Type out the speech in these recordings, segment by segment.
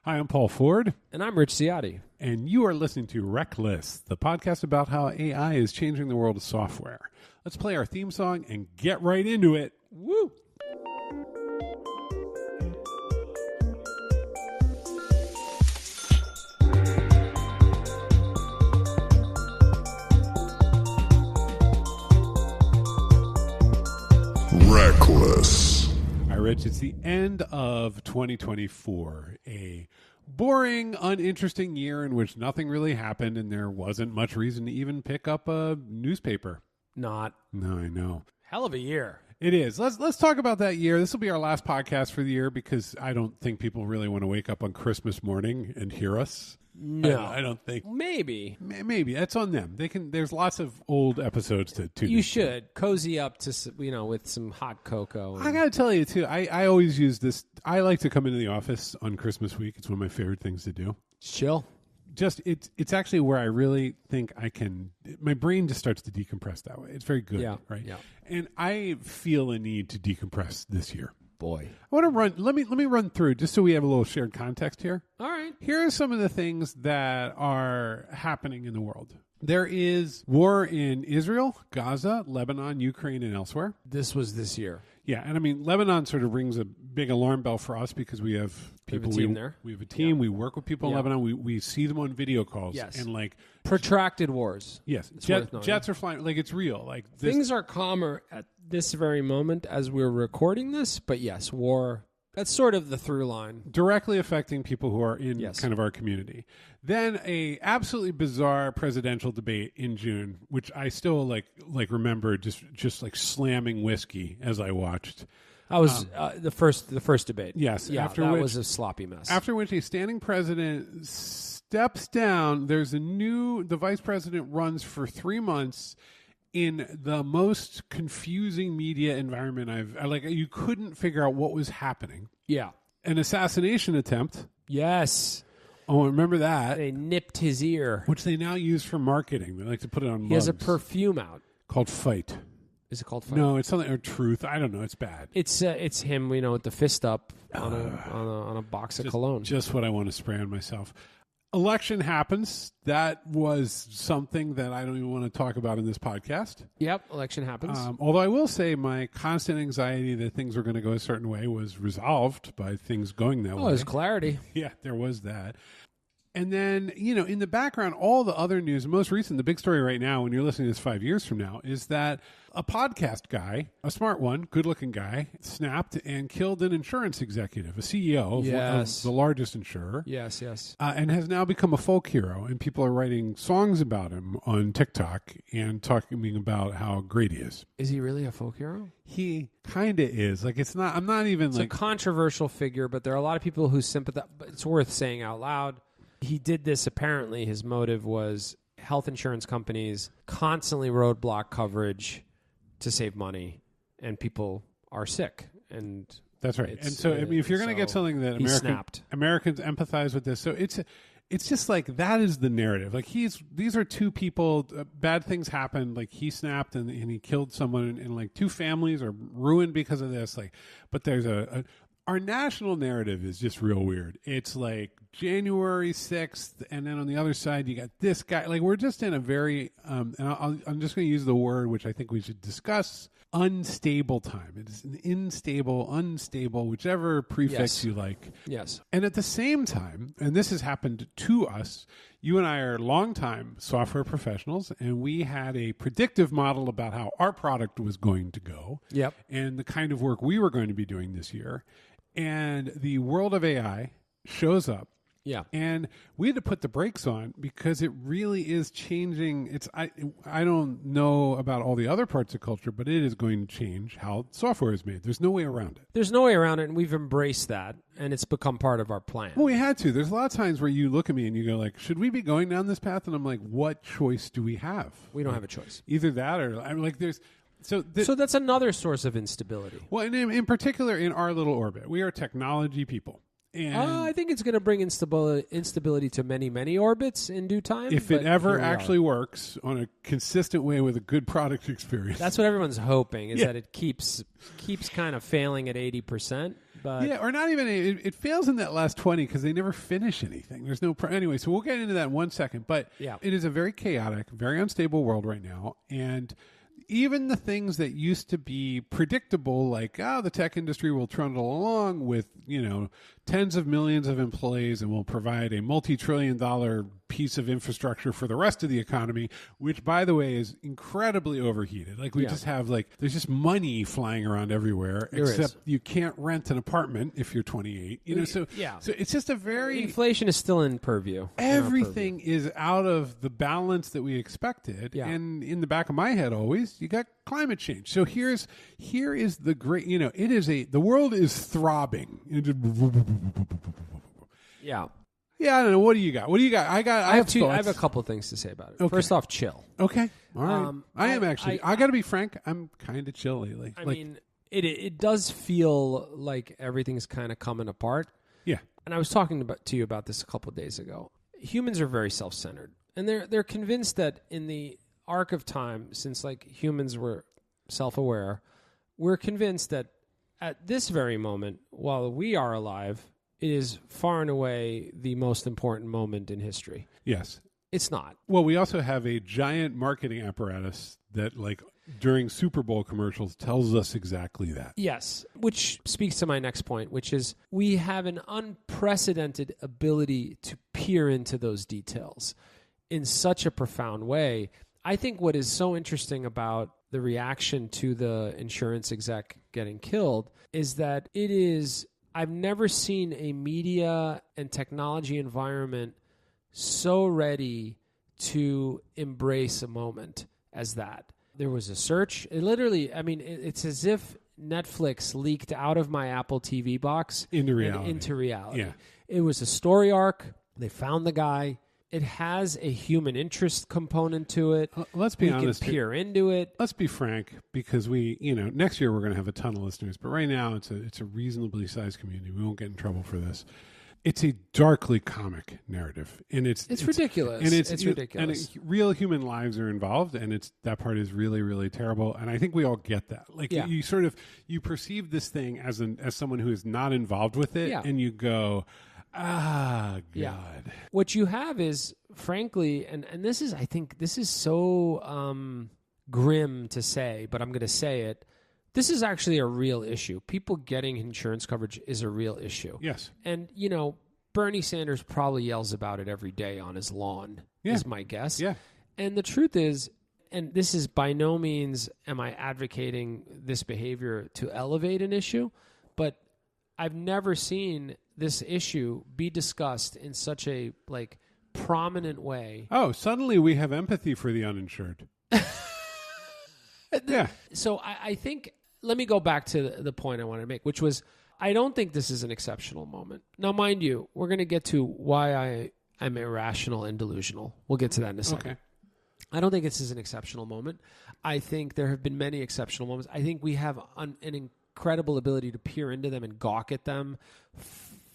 Hi, I'm Paul Ford. And I'm Rich Ciotti. And you are listening to Reqless, the podcast about how AI is changing the world of software. Let's play our theme song and get right into it. Woo! Reqless. All right, Rich, it's the end of 2024, a boring, uninteresting year in which nothing really happened and there wasn't much reason to even pick up a newspaper. Not. No, I know. Hell of a year. It is. Let's talk about that year. This will be our last podcast for the year because I don't think people really want to wake up on Christmas morning and hear us. No. I don't think. Maybe. Maybe. That's on them. They can. There's lots of old episodes to tune You into. should. Cozy up to, with some hot cocoa. I got to tell you, too, I always use this. I like to come into the office on Christmas week. It's one of my favorite things to do. Chill. Just it's actually where I really think I can. My brain just starts to decompress that way. It's very good, right? Yeah. And I feel a need to decompress this year. Boy. I want to run. Let me run through just so we have a little shared context here. All right. Here are some of the things that are happening in the world. There is war in Israel, Gaza, Lebanon, Ukraine, and elsewhere. This was this year. Yeah, and I mean, Lebanon sort of rings a big alarm bell for us because we have people. We have a team there. We have a team. Yeah. We work with people in Lebanon. We see them on video calls. Yes. And like protracted wars. Yes. Jets are flying. Like it's real. Like things are calmer at this very moment as we're recording this. But yes, war. That's sort of the through line. Directly affecting people who are in kind of our community. Then a absolutely bizarre presidential debate in June, which I still like remember just like slamming whiskey as I watched. That was the first debate. Yes. Yeah, that was a sloppy mess. After which a standing president steps down, the vice president runs for 3 months in the most confusing media environment you couldn't figure out what was happening. Yeah. An assassination attempt. Yes. Oh, remember that. They nipped his ear. Which they now use for marketing. They like to put it on mugs. He has a perfume out. Called Fight. Is it called Fight? No, it's something, or Truth. I don't know. It's bad. It's him, with the fist up on a box of cologne. Just what I want to spray on myself. Election happens. That was something that I don't even want to talk about in this podcast. Yep, election happens. Although I will say my constant anxiety that things were going to go a certain way was resolved by things going that way. Oh, there's clarity. Yeah, there was that. And then, in the background, all the other news, most recent, the big story right now, when you're listening to this 5 years from now, is that a podcast guy, a smart one, good-looking guy, snapped and killed an insurance executive, a CEO of the largest insurer. Yes. And has now become a folk hero, and people are writing songs about him on TikTok and talking about how great he is. Is he really a folk hero? He kind of is. It's not, I'm not even it's a controversial figure, but there are a lot of people who sympathize, but it's worth saying out loud. He did this, apparently, his motive was health insurance companies constantly roadblock coverage to save money, and people are sick. And that's right. And so, if you're going to get something that Americans empathize with this, so it's just like that is the narrative. Like these are two people, bad things happened. Like he snapped and he killed someone, and like two families are ruined because of this. Like, but there's our national narrative is just real weird. It's like January 6th, and then on the other side, you got this guy. Like, we're just in a very, and I'm just going to use the word, which I think we should discuss, unstable time. It is an unstable, whichever prefix you like. Yes. And at the same time, and this has happened to us, you and I are longtime software professionals, and we had a predictive model about how our product was going to go. Yep. And the kind of work we were going to be doing this year. And the world of AI shows up. Yeah. And we had to put the brakes on because it really is changing. I don't know about all the other parts of culture, but it is going to change how software is made. There's no way around it. There's no way around it, and we've embraced that, and it's become part of our plan. Well, we had to. There's a lot of times where you look at me and you go like, should we be going down this path? And I'm like, what choice do we have? We don't have a choice. Either that or I'm like, there's... So that's another source of instability. Well, and in particular, in our little orbit, we are technology people. And I think it's going to bring instability to many, many orbits in due time. If it ever actually works on a consistent way with a good product experience. That's what everyone's hoping, is that it keeps kind of failing at 80%. But or not even. It fails in that last 20 because they never finish anything. There's no anyway. So we'll get into that in 1 second. But it is a very chaotic, very unstable world right now, and even the things that used to be predictable, like the tech industry will trundle along with tens of millions of employees and will provide a multi-trillion-dollar piece of infrastructure for the rest of the economy, which, by the way, is incredibly overheated. Like we just have there's just money flying around everywhere, except you can't rent an apartment if you're 28. So it's just a very inflation is still in purview. Everything is out of the balance that we expected, and in the back of my head, always you got climate change. So here is the great. It is the world is throbbing. Yeah. Yeah, I don't know. What do you got? I have a couple of things to say about it. Okay. First off, chill. Okay. All right. I am actually. I got to be frank. I'm kind of chill lately. I mean, it does feel like everything's kind of coming apart. Yeah. And I was talking to you about this a couple of days ago. Humans are very self-centered, and they're convinced that in the arc of time, since humans were self-aware, we're convinced that at this very moment, while we are alive, it is far and away the most important moment in history. Yes. It's not. Well, we also have a giant marketing apparatus that, during Super Bowl commercials, tells us exactly that. Yes, which speaks to my next point, which is we have an unprecedented ability to peer into those details in such a profound way. I think what is so interesting about the reaction to the insurance exec getting killed is that I've never seen a media and technology environment so ready to embrace a moment as that. There was a search. It's as if Netflix leaked out of my Apple TV box into reality. Yeah. It was a story arc. They found the guy. It has a human interest component to it. Let's be honest. We can peer into it. Let's be frank, because next year we're going to have a ton of listeners, but right now it's a reasonably sized community. We won't get in trouble for this. It's a darkly comic narrative, and it's ridiculous. And it's ridiculous. And real human lives are involved, and that part is really, really terrible. And I think we all get that. You perceive this thing as someone who is not involved with it, and you go, God. Yeah. What you have is, frankly, and this is, I think, this is so grim to say, but I'm going to say it. This is actually a real issue. People getting insurance coverage is a real issue. Yes. And, Bernie Sanders probably yells about it every day on his lawn, is my guess. Yeah. And the truth is, and this is by no means am I advocating this behavior to elevate an issue, but I've never seen this issue be discussed in such a prominent way. Oh, suddenly we have empathy for the uninsured. Yeah. So I think, let me go back to the point I wanted to make, which was, I don't think this is an exceptional moment. Now, mind you, we're going to get to why I'm irrational and delusional. We'll get to that in a second. Okay. I don't think this is an exceptional moment. I think there have been many exceptional moments. I think we have an incredible ability to peer into them and gawk at them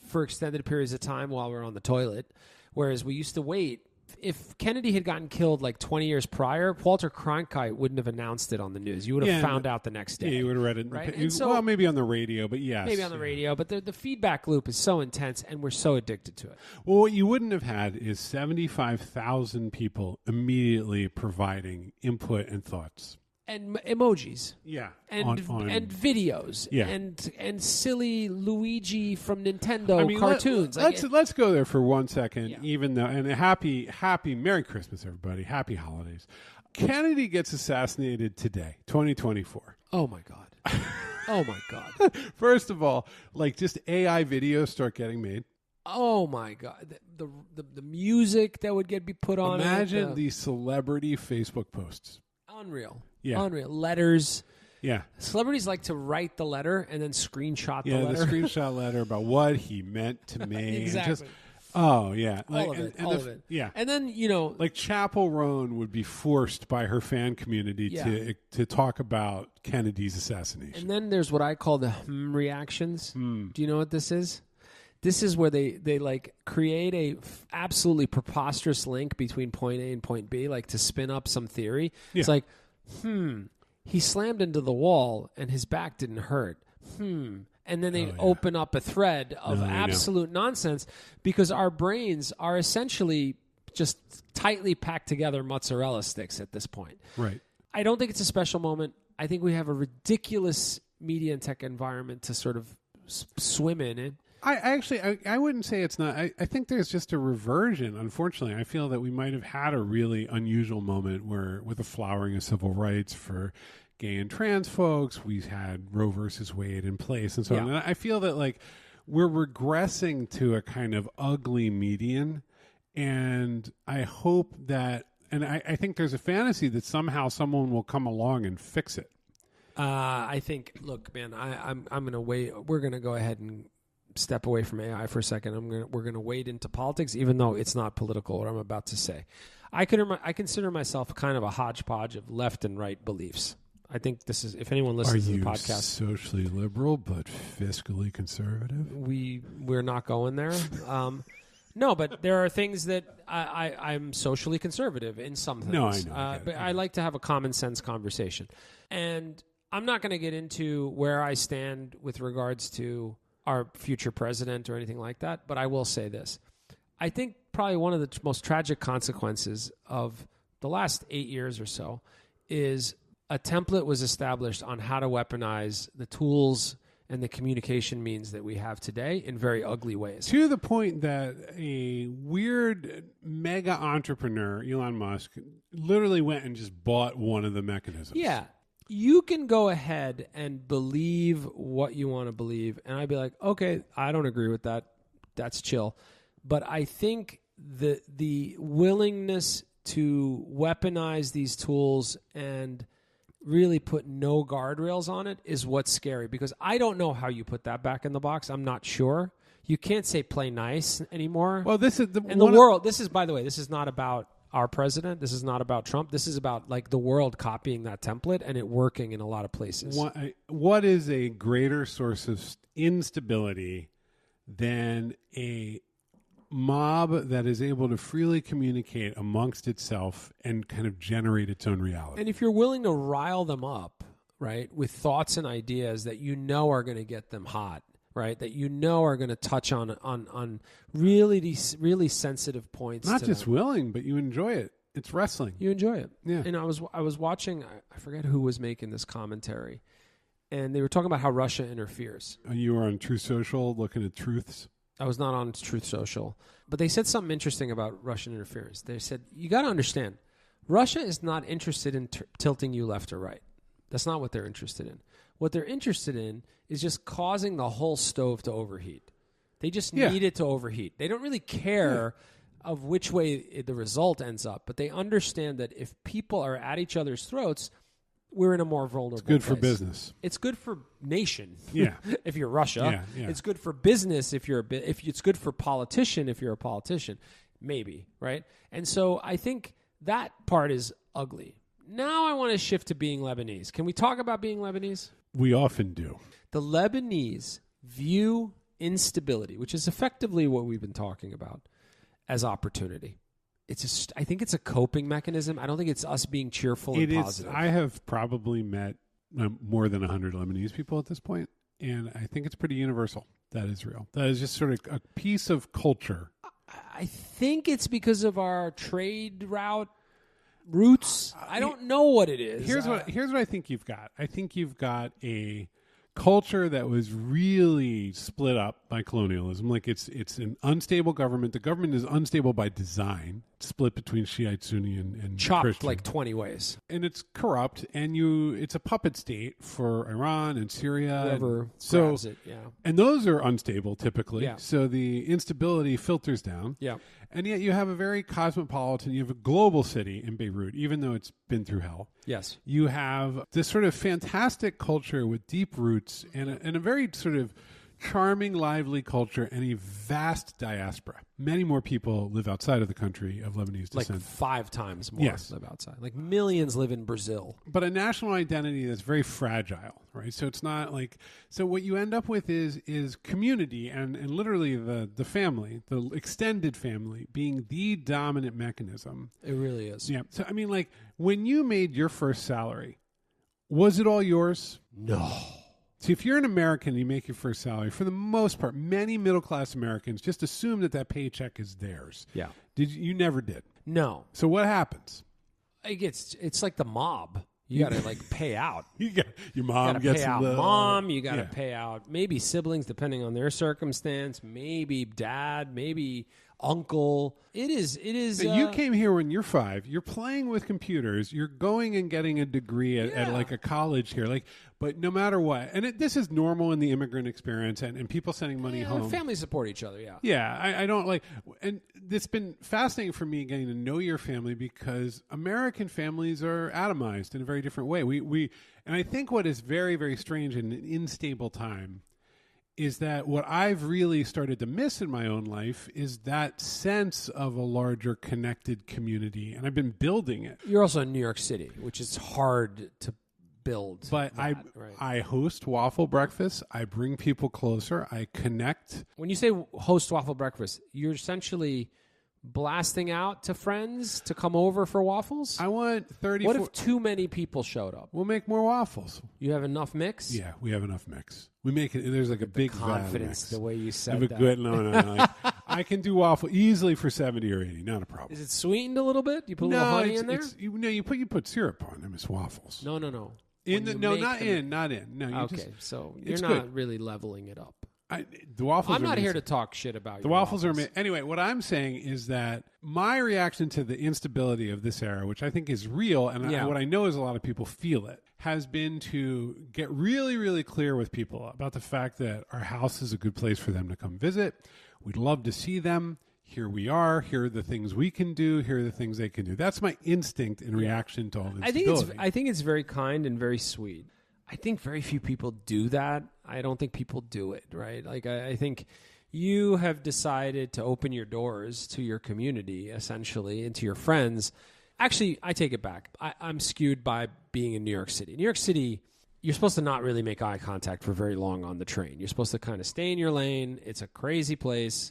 for extended periods of time while we're on the toilet, whereas we used to wait. If Kennedy had gotten killed 20 years prior, Walter Cronkite wouldn't have announced it on the news. You would have found out the next day. Yeah, you would have read it. Right? Maybe on the radio, but yes. Maybe on the radio, but the feedback loop is so intense, and we're so addicted to it. Well, what you wouldn't have had is 75,000 people immediately providing input and thoughts. And emojis. Yeah. And videos. Yeah. And silly Luigi from Nintendo cartoons. Let's go there for 1 second, even though, and happy Merry Christmas, everybody. Happy holidays. Kennedy gets assassinated today, 2024. Oh, my God. Oh, my God. First of all, just AI videos start getting made. Oh, my God. The music that would be put on. Imagine the celebrity Facebook posts. Unreal. Yeah. Unreal. Letters. Yeah. Celebrities like to write the letter and then screenshot the letter. Yeah, the screenshot letter about what he meant to me. Exactly. All of it. Yeah. And then, Chapel Roan would be forced by her fan community to talk about Kennedy's assassination. And then there's what I call the reactions. Do you know what this is? This is where they create a absolutely preposterous link between point A and point B, to spin up some theory. Yeah. It's he slammed into the wall and his back didn't hurt. And and then they open up a thread of absolute nonsense because our brains are essentially just tightly packed together mozzarella sticks at this point. Right. I don't think it's a special moment. I think we have a ridiculous media and tech environment to sort of swim in it. I wouldn't say it's not. I think there's just a reversion, unfortunately. I feel that we might have had a really unusual moment where, with the flowering of civil rights for gay and trans folks, we had Roe versus Wade in place and so on. And I feel that like we're regressing to a kind of ugly median. And I hope that, and I think there's a fantasy that somehow someone will come along and fix it. I think, look, man, I'm going to wait. We're going to go ahead and step away from AI for a second. We're going to wade into politics, even though it's not political, what I'm about to say. I consider myself kind of a hodgepodge of left and right beliefs. I think this is, if anyone listens to the podcast. Are you socially liberal but fiscally conservative? We're not going there. No, but there are things that I'm socially conservative in some things. No, I know. But I like to have a common sense conversation. And I'm not going to get into where I stand with regards to our future president or anything like that, but I will say this. I think probably one of the most tragic consequences of the last 8 years or so is a template was established on how to weaponize the tools and the communication means that we have today in very ugly ways. To the point that a weird mega entrepreneur, Elon Musk, literally went and just bought one of the mechanisms. Yeah. You can go ahead and believe what you want to believe. And I'd be like, okay, I don't agree with that. That's chill. But I think the willingness to weaponize these tools and really put no guardrails on it is what's scary, because I don't know how you put that back in the box. I'm not sure. You can't say play nice anymore. Well, this is the world. This is, by the way, this is not about our president. This is not about Trump. This is about like the world copying that template and it working in a lot of places. What is a greater source of instability than a mob that is able to freely communicate amongst itself and kind of generate its own reality? And if you're willing to rile them up, right, with thoughts and ideas that you know are going to get them hot, right, that you know are going to touch on really sensitive points. Not just willing, but you enjoy it. It's wrestling. You enjoy it. Yeah. And I was watching, I forget who was making this commentary, and they were talking about how Russia interferes. You were on Truth Social looking at truths? I was not on Truth Social. But they said something interesting about Russian interference. They said, you got to understand, Russia is not interested in tilting you left or right. That's not what they're interested in. What they're interested in is just causing the whole stove to overheat. They just need it to overheat. They don't really care of which way the result ends up, but they understand that if people are at each other's throats, we're in a more vulnerable place. It's good place. for business. It's good for nation. Yeah. If you're Russia, it's good for business. If it's good for politician, if you're a politician, maybe, right? And so I think that part is ugly. Now I want to shift to being Lebanese. Can we talk about being Lebanese? We often do. The Lebanese view instability, which is effectively what we've been talking about, as opportunity. I think it's a coping mechanism. I don't think it's us being cheerful and positive. I have probably met more than 100 Lebanese people at this point, and I think it's pretty universal. That is real. That is just sort of a piece of culture. I think it's because of our trade roots. I don't know what it is. Here's what I think you've got. I think you've got a culture that was really split up by colonialism. Like it's an unstable government. The government is unstable by design. It's split between Shiite, Sunni, and chopped Christian. like 20 ways. And it's corrupt, and it's a puppet state for Iran and Syria. Whoever grabs it, yeah. And those are unstable typically. Yeah. So the instability filters down. Yeah. And yet you have a very cosmopolitan, you have a global city in Beirut, even though it's been through hell. Yes. You have this sort of fantastic culture with deep roots and a very sort of charming, lively culture and a vast diaspora. Many more people live outside of the country of Lebanese descent. Like 5 times more live outside. Like millions live in Brazil. But a national identity that's very fragile, right? So it's not like... So what you end up with is community and literally the family, the extended family, being the dominant mechanism. It really is. Yeah. So, I mean, like, when you made your first salary, was it all yours? No. See, if you're an American and you make your first salary, for the most part, many middle-class Americans just assume that paycheck is theirs. Yeah. You never did. No. So what happens? It's like the mob. You got to like pay out. Your mom gets pay out the mom. You got to pay out maybe siblings depending on their circumstance. Maybe dad. Maybe uncle. It is. You came here when you're 5. You're playing with computers. You're going and getting a degree at like a college here. But no matter what, and this is normal in the immigrant experience, and people sending money home. Families support each other. Yeah. Yeah. I don't like, and it's been fascinating for me getting to know your family because American families are atomized in a very different way. And I think what is very, very strange in an unstable time is that what I've really started to miss in my own life is that sense of a larger connected community. And I've been building it. You're also in New York City, which is hard to build. But I host waffle breakfast. I bring people closer. I connect. When you say host waffle breakfast, you're essentially blasting out to friends to come over for waffles? I want 30. What if too many people showed up? We'll make more waffles. You have enough mix? Yeah, we have enough mix. We make it. There's like a big confidence the way you said that. Good. No. I can do waffle easily for 70 or 80. Not a problem. Is it sweetened a little bit? You put a little honey in there? You put syrup on them. It's waffles. No. Not in. No. Okay, so you're not really leveling it up. The waffles. I'm not here to talk shit about the waffles. Anyway, what I'm saying is that my reaction to the instability of this era, which I think is real, and what I know is a lot of people feel it, has been to get really, really clear with people about the fact that our house is a good place for them to come visit. We'd love to see them. Here we are. Here are the things we can do. Here are the things they can do. That's my instinct in reaction to all this instability. I think it's very kind and very sweet. I think very few people do that. I don't think people do it, right? Like, I think you have decided to open your doors to your community, essentially, and to your friends. Actually, I take it back. I'm skewed by being in New York City. New York City, you're supposed to not really make eye contact for very long on the train. You're supposed to kind of stay in your lane. It's a crazy place.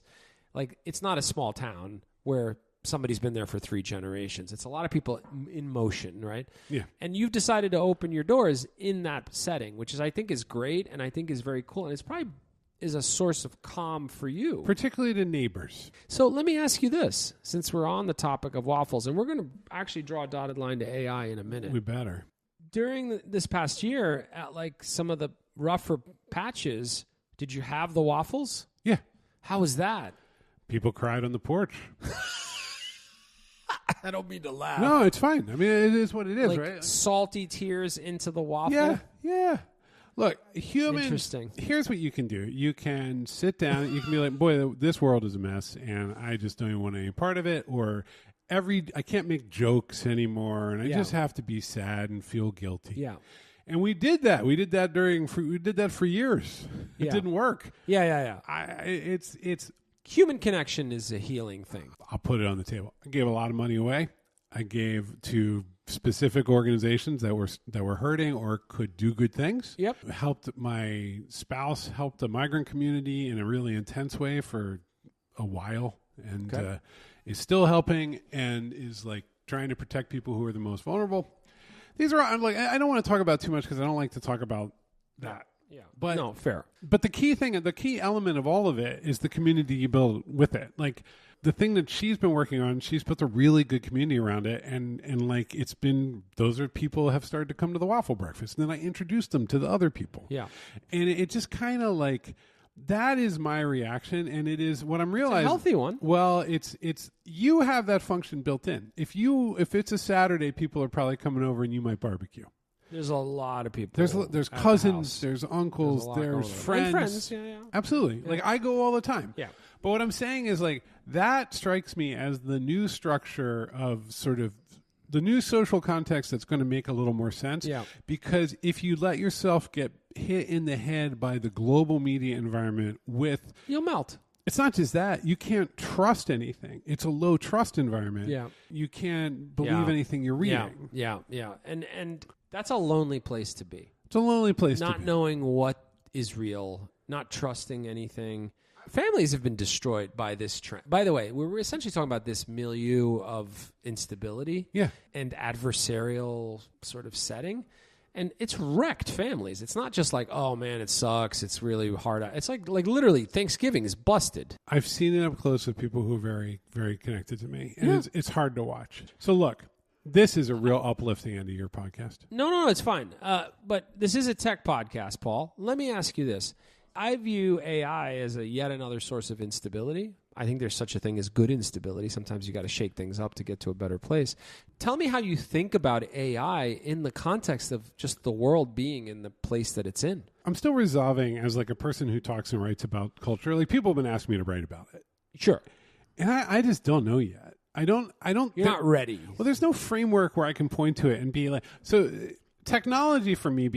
Like, it's not a small town where somebody's been there for 3 generations. It's a lot of people in motion, right? Yeah. And you've decided to open your doors in that setting, which I think is great and I think is very cool. And it's probably is a source of calm for you. Particularly to neighbors. So let me ask you this, since we're on the topic of waffles, and we're going to actually draw a dotted line to AI in a minute. We better. During this past year, at like some of the rougher patches, did you have the waffles? Yeah. How was that? People cried on the porch. I don't mean to laugh. No, it's fine. I mean, it is what it is, like right? Salty tears into the waffle. Yeah. Look, humans. Interesting. Here's what you can do. You can sit down. You can be like, boy, this world is a mess, and I just don't even want any part of it. Or I can't make jokes anymore, and I just have to be sad and feel guilty. Yeah. And we did that. We did that for years. It didn't work. Yeah. It's human connection is a healing thing. I'll put it on the table. I gave a lot of money away. I gave to specific organizations that were hurting or could do good things. Yep. Helped my spouse, helped the migrant community in a really intense way for a while, and is still helping and is like trying to protect people who are the most vulnerable. These are I don't want to talk about too much because I don't like to talk about that. Yeah, but no, fair. But the key element of all of it is the community you build with it. Like the thing that she's been working on, she's built a really good community around it, and like it's been those are people have started to come to the waffle breakfast, and then I introduced them to the other people. Yeah, and it just kind of like that is my reaction, and it is what I'm realizing. It's a healthy one. Well, it's you have that function built in. If it's a Saturday, people are probably coming over, and you might barbecue. There's a lot of people. There's cousins, there's uncles, there's friends. Yeah. Absolutely. Yeah. Like I go all the time. Yeah. But what I'm saying is like that strikes me as the new structure of sort of the new social context that's going to make a little more sense. Yeah. Because if you let yourself get hit in the head by the global media environment you'll melt. It's not just that. You can't trust anything. It's a low trust environment. Yeah. You can't believe anything you're reading. Yeah. And that's a lonely place to be. It's a lonely place to be. Not knowing what is real, not trusting anything. Families have been destroyed by this trend. By the way, we're essentially talking about this milieu of instability and adversarial sort of setting. And it's wrecked families. It's not just like, oh man, it sucks. It's really hard. It's like literally Thanksgiving is busted. I've seen it up close with people who are very, very connected to me. And it's hard to watch. So look, this is a real uplifting end of your podcast. No, it's fine. But this is a tech podcast, Paul. Let me ask you this. I view AI as a yet another source of instability. I think there's such a thing as good instability. Sometimes you got to shake things up to get to a better place. Tell me how you think about AI in the context of just the world being in the place that it's in. I'm still resolving as like a person who talks and writes about culture. Like people have been asking me to write about it. Sure. And I just don't know yet. You're not ready. Well, there's no framework where I can point to it and be like, so technology for me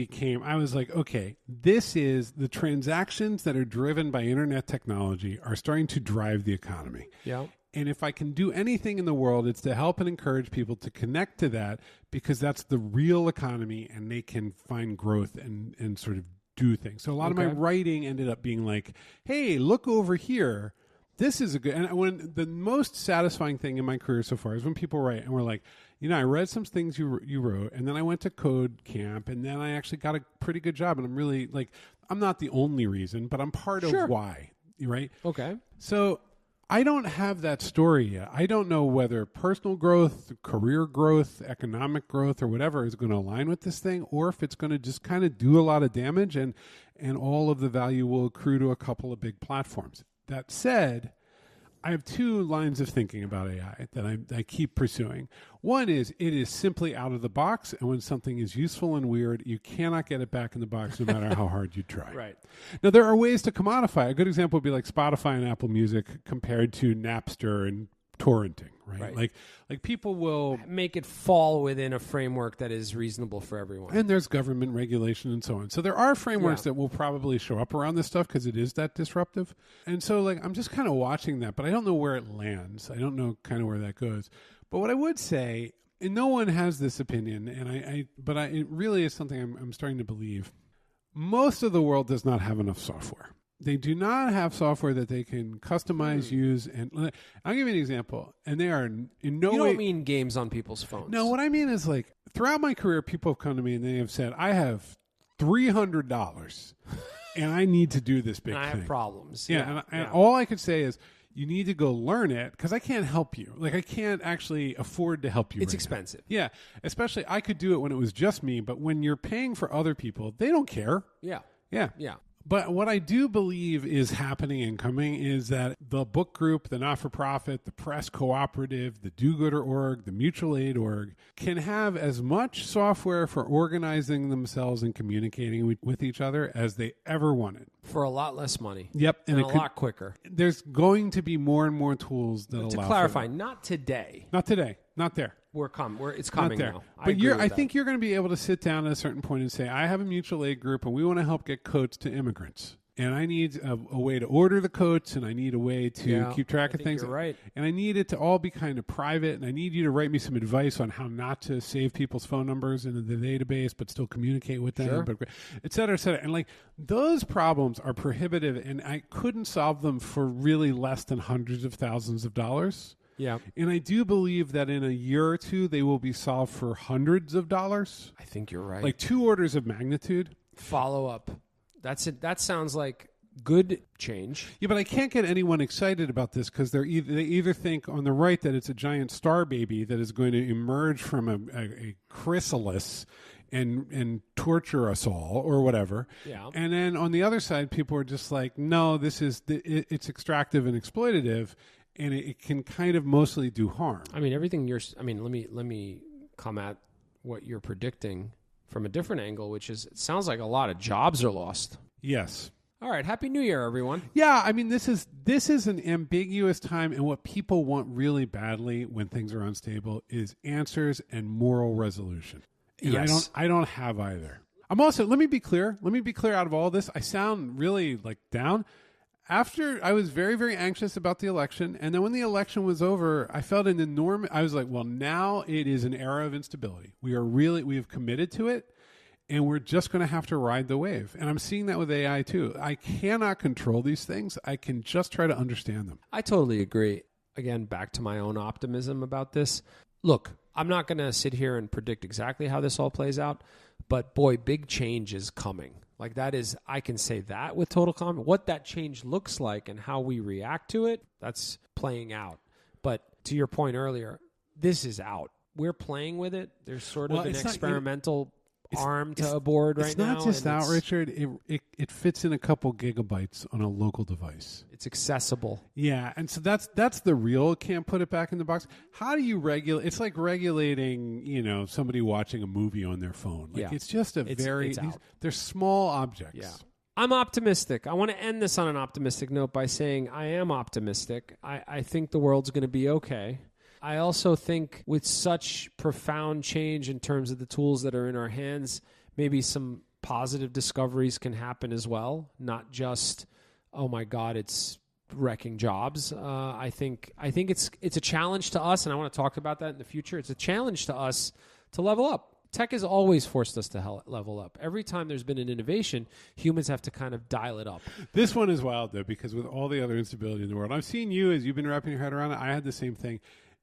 I was like, okay, this is the transactions that are driven by internet technology are starting to drive the economy. Yeah. And if I can do anything in the world, it's to help and encourage people to connect to that because that's the real economy and they can find growth and sort of do things. So a lot of my writing ended up being like, hey, look over here. This is a good, and when the most satisfying thing in my career so far is when people write and we're like, I read some things you wrote, and then I went to code camp, and then I actually got a pretty good job, and I'm really like, I'm not the only reason, but I'm part of why, right? Okay. So I don't have that story yet. I don't know whether personal growth, career growth, economic growth, or whatever is going to align with this thing, or if it's going to just kind of do a lot of damage, and all of the value will accrue to a couple of big platforms. That said, I have two lines of thinking about AI that I keep pursuing. One is it is simply out of the box, and when something is useful and weird, you cannot get it back in the box no matter how hard you try. Right. Now, there are ways to commodify. A good example would be like Spotify and Apple Music compared to Napster and torrenting, right? Like people will make it fall within a framework that is reasonable for everyone. And there's government regulation and so on. So there are frameworks that will probably show up around this stuff because it is that disruptive. And so like I'm just kind of watching that, but I don't know where it lands. I don't know kind of where that goes. But what I would say, and no one has this opinion, and it really is something I'm starting to believe. Most of the world does not have enough software. They do not have software that they can customize, use, and I'll give you an example. And they are in no way... You don't mean games on people's phones. No, what I mean is like throughout my career, people have come to me and they have said, I have $300 and I need to do this big thing. I have problems. Yeah, and all I could say is you need to go learn it because I can't help you. Like I can't actually afford to help you. It's expensive. Now. Yeah, especially I could do it when it was just me, but when you're paying for other people, they don't care. Yeah. Yeah. Yeah. But what I do believe is happening and coming is that the book group, the not-for-profit, the press cooperative, the do-gooder org, the mutual aid org can have as much software for organizing themselves and communicating with each other as they ever wanted. For a lot less money. Yep. And a lot quicker. There's going to be more and more tools that allow to clarify, not today. Not today. Not there. It's coming now. But I think you're going to be able to sit down at a certain point and say, I have a mutual aid group and we want to help get coats to immigrants. And I need a way to order the coats and I need a way to keep track of things. You're right. And I need it to all be kind of private. And I need you to write me some advice on how not to save people's phone numbers in the database, but still communicate with them, et cetera, et cetera. And like those problems are prohibitive and I couldn't solve them for really less than hundreds of thousands of dollars. Yeah. And I do believe that in a year or two, they will be solved for hundreds of dollars. I think you're right. Like 2 orders of magnitude. Follow up. That's it. That sounds like good change. Yeah, but I can't get anyone excited about this because they either think on the right that it's a giant star baby that is going to emerge from a chrysalis and torture us all or whatever. Yeah. And then on the other side, people are just like, no, it's extractive and exploitative. And it can kind of mostly do harm. I mean, let me come at what you're predicting from a different angle, which is it sounds like a lot of jobs are lost. Yes. All right. Happy New Year, everyone. Yeah. I mean, this is an ambiguous time. And what people want really badly when things are unstable is answers and moral resolution. And yes. I don't have either. I'm also, let me be clear out of all this. I sound really like down. After I was very, very anxious about the election, and then when the election was over, I felt an enormous. I was like, "Well, now it is an era of instability. We have committed to it, and we're just going to have to ride the wave." And I'm seeing that with AI too. I cannot control these things. I can just try to understand them. I totally agree. Again, back to my own optimism about this. Look, I'm not going to sit here and predict exactly how this all plays out, But boy, big change is coming. Like that is, I can say that with total confidence. What that change looks like and how we react to it, that's playing out. But to your point earlier, this is out. We're playing with it. There's sort of an experimental arm to a board right now. It's not just out, Richard. It fits in a couple gigabytes on a local device. It's accessible. Yeah, and so that's the real can't put it back in the box. How do you regulate? It's like regulating, somebody watching a movie on their phone. Like it's just they're small objects. Yeah. I'm optimistic. I want to end this on an optimistic note by saying I am optimistic. I think the world's going to be okay. I also think with such profound change in terms of the tools that are in our hands, maybe some positive discoveries can happen as well. Not just, oh my God, it's wrecking jobs. I think it's a challenge to us, and I want to talk about that in the future. It's a challenge to us to level up. Tech has always forced us to level up. Every time there's been an innovation, humans have to kind of dial it up. This one is wild, though, because with all the other instability in the world, I've seen you as you've been wrapping your head around it. I had the same thing.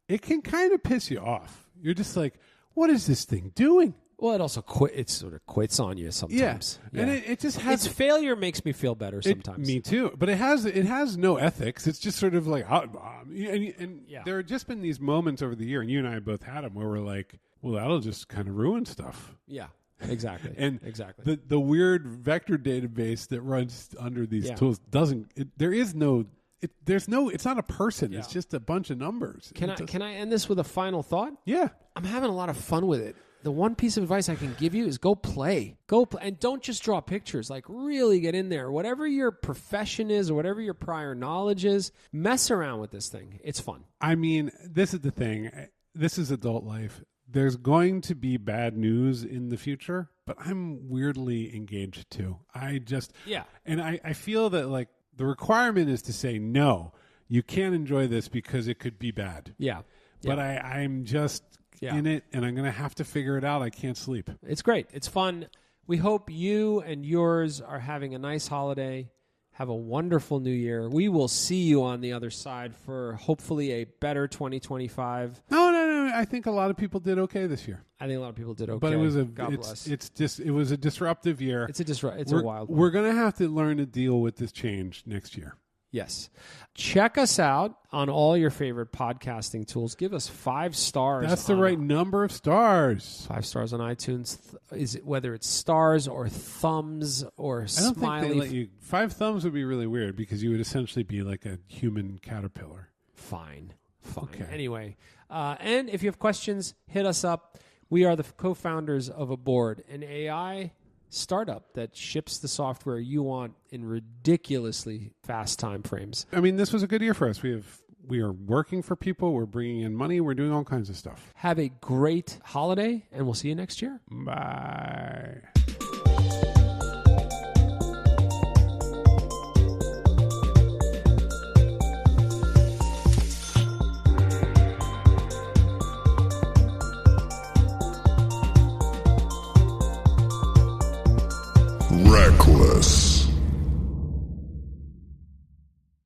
It can kind of piss you off. You're just like, what is this thing doing? Well, it also it sort of quits on you sometimes. Yeah. And it just has... Its failure makes me feel better sometimes. Me too. But it has no ethics. It's just sort of like... there have just been these moments over the year, and you and I both had them, where we're like, well, that'll just kind of ruin stuff. Yeah, exactly. And exactly. The weird vector database that runs under these tools doesn't... it's not a person. Yeah. It's just a bunch of numbers. Can I end this with a final thought? Yeah. I'm having a lot of fun with it. The one piece of advice I can give you is go play. And don't just draw pictures. Like really get in there. Whatever your profession is or whatever your prior knowledge is, mess around with this thing. It's fun. I mean, this is the thing. This is adult life. There's going to be bad news in the future, but I'm weirdly engaged too. And I feel that like the requirement is to say, no, you can't enjoy this because it could be bad. Yeah. But I'm just in it, and I'm going to have to figure it out. I can't sleep. It's great. It's fun. We hope you and yours are having a nice holiday. Have a wonderful new year. We will see you on the other side for hopefully a better 2025. No. I think a lot of people did okay this year. I think a lot of people did okay. But it was bless. It was a disruptive year. It's a wild one. We're going to have to learn to deal with this change next year. Yes. Check us out on all your favorite podcasting tools. Give us 5 stars. That's the right number of stars. 5 stars on iTunes. Is it whether it's stars or thumbs or smiley? I don't think they let you. 5 thumbs would be really weird because you would essentially be like a human caterpillar. Fine. Okay. Anyway, and if you have questions, hit us up. We are the co-founders of Aboard, an AI startup that ships the software you want in ridiculously fast time frames. I mean, this was a good year for us. We are working for people. We're bringing in money. We're doing all kinds of stuff. Have a great holiday, and we'll see you next year. Bye. Reqless.